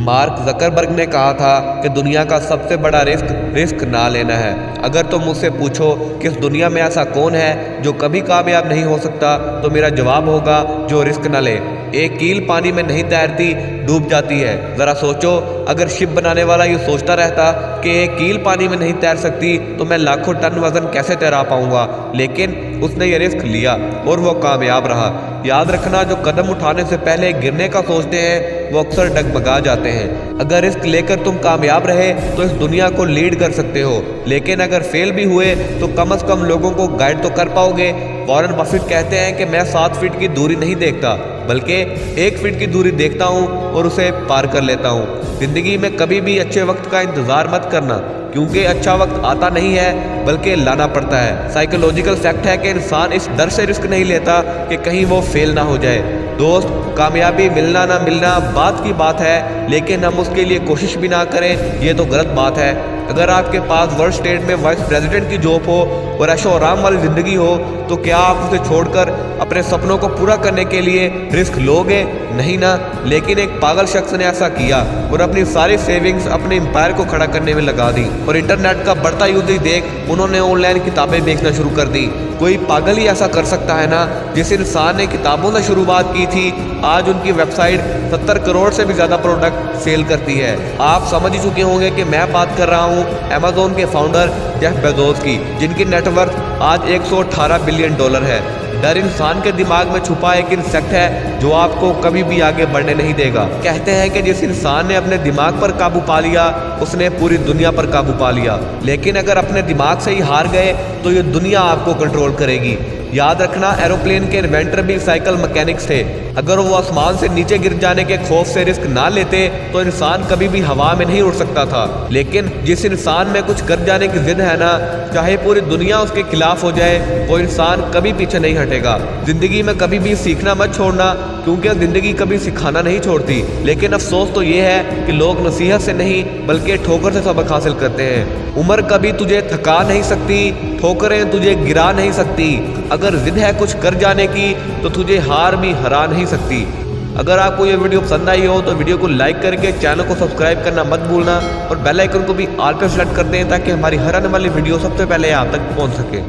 Mark Zuckerberg نے کہا تھا کہ دنیا کا سب سے بڑا رسک نہ لینا ہے۔ اگر تم مجھ سے پوچھو کہ اس دنیا میں ایسا کون ہے جو کبھی کامیاب نہیں ہو سکتا، تو میرا جواب ہوگا جو رسک نہ لے۔ ایک کیل پانی میں نہیں تیرتی، ڈوب جاتی ہے۔ ذرا سوچو، اگر شپ بنانے والا یہ سوچتا رہتا کہ ایک کیل پانی میں نہیں تیر سکتی تو میں لاکھوں ٹن وزن کیسے تیرا پاؤں گا، لیکن اس نے یہ رسک لیا اور وہ کامیاب رہا۔ یاد رکھنا، جو قدم اٹھانے سے پہلے گرنے کا سوچتے ہیں وہ اکثر ڈگمگا جاتے ہیں۔ اگر رسک لے کر تم کامیاب رہے تو اس دنیا کو لیڈ کر سکتے ہو، لیکن اگر فیل بھی ہوئے تو کم از کم لوگوں کو گائیڈ تو کر پاؤ گے۔ وارن بفیٹ کہتے ہیں کہ میں 7 فٹ کی دوری نہیں دیکھتا، بلکہ 1 فٹ کی دوری دیکھتا ہوں اور اسے پار کر لیتا ہوں۔ زندگی میں کبھی بھی اچھے وقت کا انتظار مت کرنا، کیونکہ اچھا وقت آتا نہیں ہے بلکہ لانا پڑتا ہے۔ سائیکولوجیکل فیکٹ ہے کہ انسان اس ڈر سے رسک نہیں لیتا کہ کہیں وہ فیل نہ ہو جائے۔ دوست، کامیابی ملنا نہ ملنا بات کی بات ہے، لیکن ہم اس کے لیے کوشش بھی نہ کریں، یہ تو غلط بات ہے۔ اگر آپ کے پاس ورلڈ اسٹیٹ میں وائس پریزیڈنٹ کی جاب ہو اور عیش و آرام والی زندگی ہو، تو کیا آپ اسے چھوڑ کر اپنے سپنوں کو پورا کرنے کے لیے رسک لو گے؟ نہیں نا۔ لیکن ایک پاگل شخص نے ایسا کیا اور اپنی ساری سیونگز اپنے امپائر کو کھڑا کرنے میں لگا دی، اور انٹرنیٹ کا بڑھتا یوزیج دیکھ انہوں نے آن لائن کتابیں بیچنا شروع کر دی۔ کوئی پاگل ہی ایسا کر سکتا ہے نا۔ جس انسان نے کتابوں سے شروعات کی تھی، آج ان کی ویب سائٹ 70 کروڑ سے بھی زیادہ پروڈکٹ سیل کرتی ہے۔ آپ سمجھ ہی چکے ہوں گے کہ میں بات کر رہا ہوں ایمیزون کے فاؤنڈر جیف بیزوس کی، جن کی نیٹ ورتھ آج $118 بلین ہے۔ ڈر انسان کے دماغ میں چھپا ایک انسیکٹ ہے جو آپ کو کبھی بھی آگے بڑھنے نہیں دے گا۔ کہتے ہیں کہ جس انسان نے اپنے دماغ پر قابو پا لیا اس نے پوری دنیا پر قابو پا لیا، لیکن اگر اپنے دماغ سے ہی ہار گئے تو یہ دنیا آپ کو کنٹرول کرے گی۔ یاد رکھنا، ایروپلین کے انوینٹر بھی سائیکل مکینکس تھے۔ اگر وہ آسمان سے نیچے گر جانے کے خوف سے رسک نہ لیتے تو انسان کبھی بھی ہوا میں نہیں اڑ سکتا تھا۔ لیکن جس انسان میں کچھ کر جانے کی ضد ہے نا، چاہے پوری دنیا اس کے خلاف ہو جائے، وہ انسان کبھی پیچھے نہیں ہٹے گا۔ زندگی میں کبھی بھی سیکھنا مت چھوڑنا، کیونکہ زندگی کبھی سکھانا نہیں چھوڑتی۔ لیکن افسوس تو یہ ہے کہ لوگ نصیحت سے نہیں بلکہ ٹھوکر سے سبق حاصل کرتے ہیں۔ عمر کبھی تجھے تھکا نہیں سکتی، ٹھوکریں تجھے گرا نہیں سکتی۔ اگر ضد ہے کچھ کر جانے کی تو تجھے ہار بھی ہرا نہیں سکتی۔ اگر آپ کو یہ ویڈیو پسند آئی ہو تو ویڈیو کو لائک کر کے چینل کو سبسکرائب کرنا مت بھولنا، اور بیل آئیکن کو بھی آل پہ سلیکٹ کر دیں تاکہ ہماری ہر آنے والی ویڈیو سب سے پہلے آپ تک پہنچ سکے۔